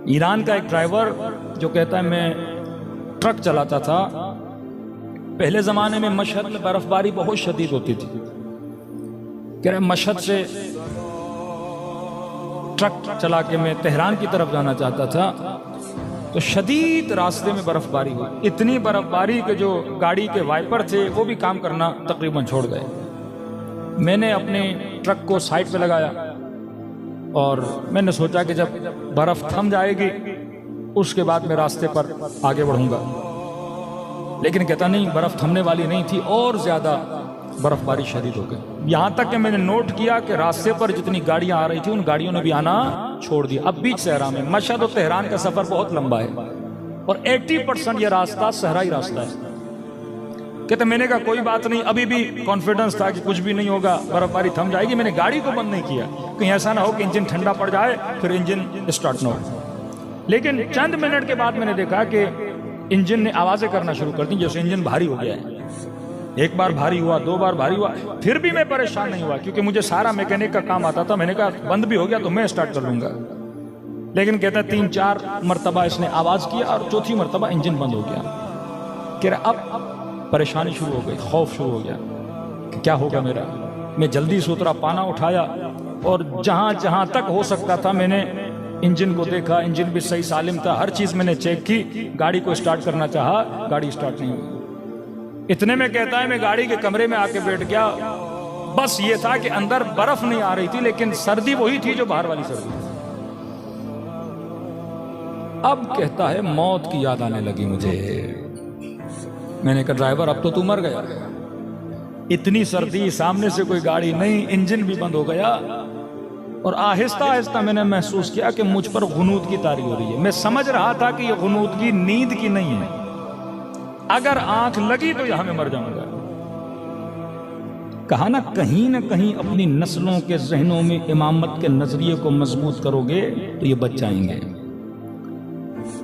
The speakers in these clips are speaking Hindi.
ईरान का एक ड्राइवर जो कहता है मैं ट्रक चलाता था, पहले ज़माने में मशहद में बर्फबारी बहुत शदीद होती थी। कह रहे मशहद से ट्रक चला के मैं तेहरान की तरफ जाना चाहता था, तो शदीद रास्ते में बर्फबारी हुई। इतनी बर्फबारी के जो गाड़ी के वाइपर थे वो भी काम करना तकरीबन छोड़ गए। मैंने अपने ट्रक को साइड पे लगाया और मैंने सोचा कि जब बर्फ थम जाएगी उसके बाद मैं रास्ते पर आगे बढ़ूंगा, लेकिन कहता नहीं, बर्फ थमने वाली नहीं थी और ज्यादा बर्फबारी शदीद हो गई। यहां तक कि मैंने नोट किया कि रास्ते पर जितनी गाड़ियां आ रही थी उन गाड़ियों ने भी आना छोड़ दिया। अब बीच सहरा में, मशहद और तेहरान का सफर बहुत लंबा है और 80% ये रास्ता सहराई रास्ता है। कहते मैंने कहा कोई बात नहीं, अभी भी कॉन्फिडेंस था कि कुछ भी नहीं होगा, बर्फबारी थम जाएगी। मैंने गाड़ी को बंद नहीं किया, कहीं ऐसा ना हो कि इंजन ठंडा पड़ जाए फिर इंजन स्टार्ट ना हो। लेकिन चंद मिनट के बाद मैंने देखा कि इंजन ने आवाजें करना शुरू कर दी, जैसे इंजन भारी हो गया है। एक बार भारी हुआ, दो बार भारी हुआ, फिर भी मैं परेशान नहीं हुआ क्योंकि मुझे सारा मैकेनिक का काम आता था। मैंने कहा बंद भी हो गया तो मैं स्टार्ट कर लूंगा। लेकिन कहता 3-4 मरतबा इसने आवाज किया और चौथी मरतबा इंजन बंद हो गया। कह रहा अब परेशानी शुरू हो गई, खौफ शुरू हो गया कि क्या होगा मेरा। मैं जल्दी से उतरा, पाना उठाया और जहां जहां तक हो सकता था मैंने इंजन को देखा। इंजन भी सही सालिम था, हर चीज मैंने चेक की। गाड़ी को स्टार्ट करना चाहा, गाड़ी स्टार्ट नहीं हुई। इतने में कहता है मैं गाड़ी के कमरे में आके बैठ गया। बस ये था कि अंदर बर्फ नहीं आ रही थी, लेकिन सर्दी वही थी जो बाहर वाली सर्दी थी। अब कहता है मौत की याद आने लगी मुझे। मैंने कहा ड्राइवर अब तो तू मर गया, इतनी सर्दी, सामने से कोई गाड़ी नहीं, इंजन भी बंद हो गया। और आहिस्ता आहिस्ता मैंने महसूस किया कि मुझ पर गुनूद की तारी हो रही है। मैं समझ रहा था कि यह गुनूद की नींद की नहीं है, अगर आंख लगी तो यहां मैं मर जाऊंगा। कहा ना कहीं अपनी नस्लों के जहनों में इमामत के नजरिए को मजबूत करोगे तो ये बच जाएंगे।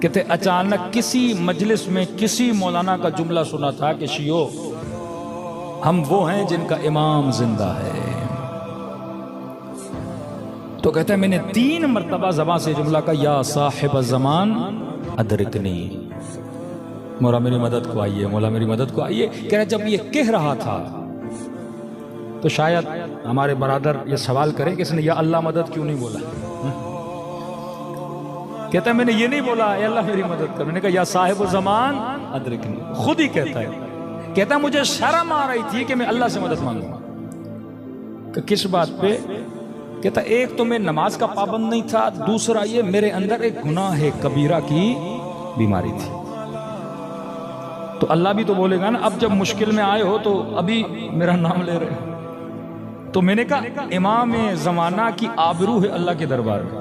कहते अचानक किसी मजलिस में किसी मौलाना का जुमला सुना था कि शियो हम वो हैं जिनका इमाम जिंदा है। तो कहते हैं मैंने 3 मरतबा ज़बान से जुमला का या साहिब ज़मान अदरिकनी, मौला मेरी मदद को आइए, मौला मेरी मदद को आइए। कह रहे जब ये कह रहा था तो शायद हमारे बरादर ये सवाल करें कि इसने या अल्लाह मदद क्यों नहीं बोला। कहता है मैंने ये नहीं बोला या अल्लाह मेरी मदद कर, मैंने कहा या साहिब ज़मान अदरिकनी। खुद ही कहता है, कहता मुझे शर्म आ रही थी कि मैं अल्लाह से मदद मांगूंगा। किस बात पे? कहता एक तो मैं नमाज का पाबंद नहीं था, दूसरा ये मेरे अंदर एक गुनाह कबीरा की बीमारी थी। तो अल्लाह भी तो बोलेगा ना, अब जब मुश्किल में आए हो तो अभी मेरा नाम ले रहे हो। तो मैंने कहा इमाम ज़माना की आबरू है अल्लाह के दरबार में।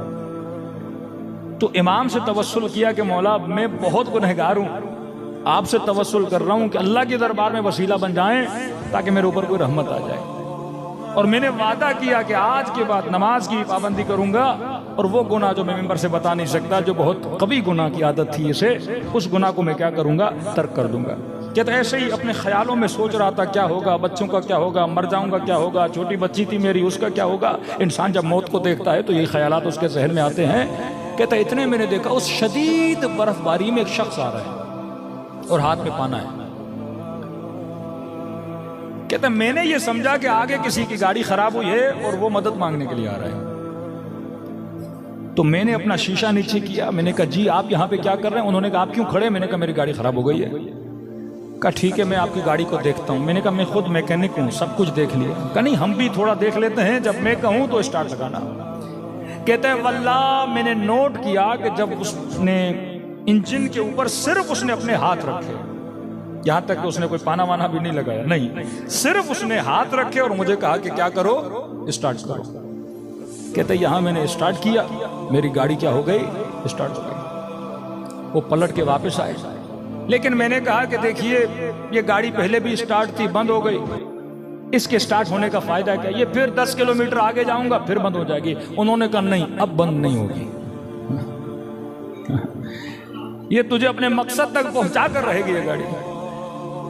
तो इमाम से तवस्सुल किया कि मौला मैं बहुत गुनहगार हूं, आपसे तवस्सुल कर रहा हूं कि अल्लाह के दरबार में वसीला बन जाएं ताकि मेरे ऊपर कोई रहमत आ जाए। और मैंने वादा किया कि आज के बाद नमाज की पाबंदी करूंगा, और वो गुनाह जो मैं मेंबर से बता नहीं सकता, जो बहुत कभी गुनाह की आदत थी इसे, उस गुनाह को मैं क्या करूंगा, तर्क कर दूंगा। क्या तो ऐसे ही अपने ख्यालों में सोच रहा था क्या होगा, बच्चों का क्या होगा, मर जाऊंगा क्या होगा, छोटी बच्ची थी मेरी उसका क्या होगा। इंसान जब मौत को देखता है तो यही ख्यालात उसके जहन में आते हैं। कहता इतने मैंने देखा उस शदीद बर्फबारी में एक शख्स आ रहा है और हाथ में पाना है। कहता मैंने ये समझा कि आगे किसी की गाड़ी खराब हुई है और वो मदद मांगने के लिए आ रहा है। तो मैंने अपना शीशा नीचे किया, मैंने कहा जी आप यहाँ पे क्या कर रहे हैं? उन्होंने कहा आप क्यों खड़े? मैंने कहा मेरी गाड़ी खराब हो गई है। कहा ठीक है मैं आपकी गाड़ी को देखता हूँ। मैंने कहा मैं खुद मैकेनिक हूँ, सब कुछ देख लिया। कहा नहीं हम भी थोड़ा देख लेते हैं, जब मैं कहूँ तो स्टार्ट लगाना। कहते हैं वल्लाह मैंने नोट किया कि जब उसने इंजन के ऊपर सिर्फ उसने अपने हाथ रखे, यहां तक कि उसने कोई पाना वाना भी नहीं लगाया, नहीं, सिर्फ उसने हाथ रखे और मुझे कहा कि क्या करो, स्टार्ट करो। कहते यहां मैंने स्टार्ट किया, मेरी गाड़ी क्या हो गई, स्टार्ट हो गई। वो पलट के वापस आए, लेकिन मैंने कहा कि देखिए ये गाड़ी पहले भी स्टार्ट थी, बंद हो गई, इसके स्टार्ट होने का फायदा क्या? ये फिर 10 किलोमीटर आगे जाऊंगा फिर बंद हो जाएगी। उन्होंने कहा नहीं अब बंद नहीं होगी, ये तुझे अपने मकसद तक पहुंचा कर रहेगी ये गाड़ी।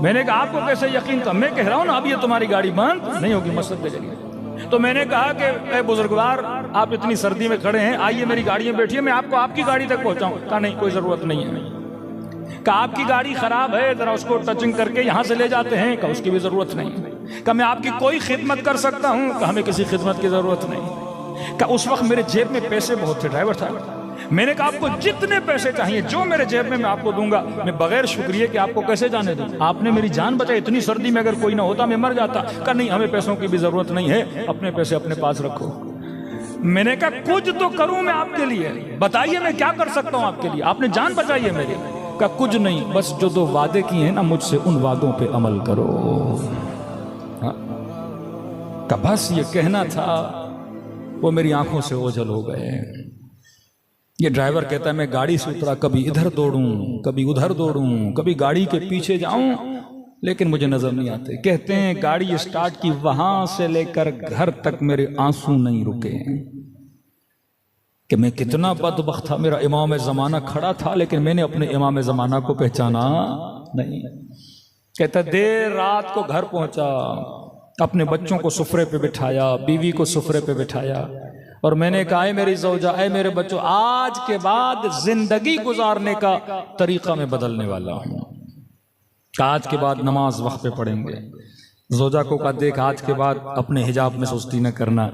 मैंने कहा आपको कैसे यकीन था? मैं कह रहा हूं ना अब ये तुम्हारी गाड़ी बंद नहीं होगी मकसद के जरिए। तो मैंने कहा कि बुजुर्गवार आप इतनी सर्दी में खड़े हैं, आइए मेरी गाड़ी में बैठिए, मैं आपको आपकी गाड़ी तक पहुंचाऊं। कहा नहीं, कोई जरूरत नहीं है। कहा आपकी गाड़ी खराब है, जरा उसको टचिंग करके यहां से ले जाते हैं। कहा उसकी भी जरूरत नहीं। कहा मैं आपकी कोई खिदमत कर सकता हूं। कहा हमें किसी खिदमत की जरूरत नहीं। कहा उस वक्त मेरे जेब में पैसे बहुत थे ड्राइवर साहब। मैंने कहा आपको जितने पैसे चाहिए, जो मेरे जेब में मैं आपको दूंगा। मैं बगैर शुक्रिया के आपको कैसे जाने दूं? आपने मेरी जान बचाई। इतनी सर्दी में अगर कोई ना होता मैं मर जाता। कहा नहीं, हमें पैसों की भी जरूरत नहीं है, अपने पैसे अपने पास रखो। मैंने कहा कुछ तो करूं मैं आपके लिए, बताइए मैं क्या कर सकता हूं आपके लिए, आपने जान बचाई है मेरी। कहा कुछ नहीं, बस जो 2 वादे किए हैं ना मुझसे, उन वादों पे अमल करो। हाँ? कहा बस ये कहना था, वो मेरी आंखों से ओझल हो गए। ये ड्राइवर कहता है मैं गाड़ी से उतरा, कभी इधर दौड़ूं, कभी उधर दौड़ूं, कभी गाड़ी के पीछे जाऊं, लेकिन मुझे नजर नहीं आते। कहते हैं गाड़ी स्टार्ट की, वहां से लेकर घर तक मेरे आंसू नहीं रुके कि मैं कितना बदबख्त था। मेरा इमाम ज़माना खड़ा था, लेकिन मैंने अपने इमाम ज़माना को पहचाना नहीं। कहता देर रात को घर पहुंचा, अपने बच्चों को सुफरे पे बिठाया, बीवी को सुफरे पे बिठाया, और मैंने कहा है मेरी ज़ौजा, ऐ मेरे बच्चों, आज के बाद जिंदगी गुजारने का तरीका मैं बदलने वाला हूं। आज के बाद नमाज वक्त पे पढ़ेंगे। ज़ौजा को कहा देख, आज के बाद अपने हिजाब में सुस्ती न करना।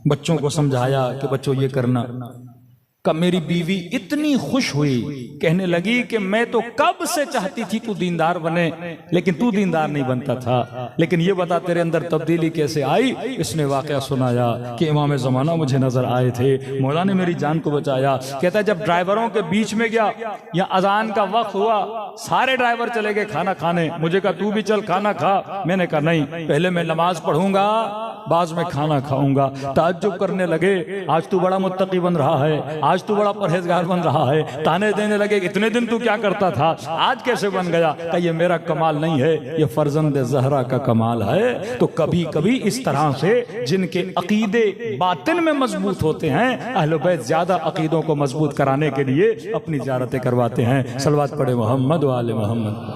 बच्चों को समझाया कि बच्चों ये करना। कब मेरी बीवी इतनी खुश हुई, कहने लगी कि मैं तो कब से चाहती थी तू दीनदार बने, लेकिन तू दीनदार नहीं बनता था। लेकिन ये बता तेरे अंदर तब्दीली कैसे आई? इसने वाकया सुनाया कि इमाम ज़माना मुझे नजर आए थे, मौला ने मेरी जान को बचाया। कहता है जब ड्राइवरों के बीच में गया, या अजान का वक्त हुआ, सारे ड्राइवर चले गए खाना खाने। मुझे कहा तू भी चल खाना खा। मैंने कहा नहीं, पहले मैं नमाज पढ़ूंगा, बाद में खाना खाऊंगा। ताज्जुब करने लगे, आज तू बड़ा मुत्तकी बन रहा है, आज तू बड़ा परहेजगार बन रहा है। ताने देने लगे, इतने दिन तू क्या करता था, आज कैसे बन गया? कि ये मेरा कमाल नहीं है, ये फर्जंद ज़हरा का कमाल है। तो कभी कभी इस तरह से जिनके अकीदे बातिन में मजबूत होते हैं, अहले बैत ज्यादा अकीदों को मजबूत कराने के लिए अपनी ज़ियारतें करवाते हैं। सलवात पढ़े मोहम्मद व आले मोहम्मद।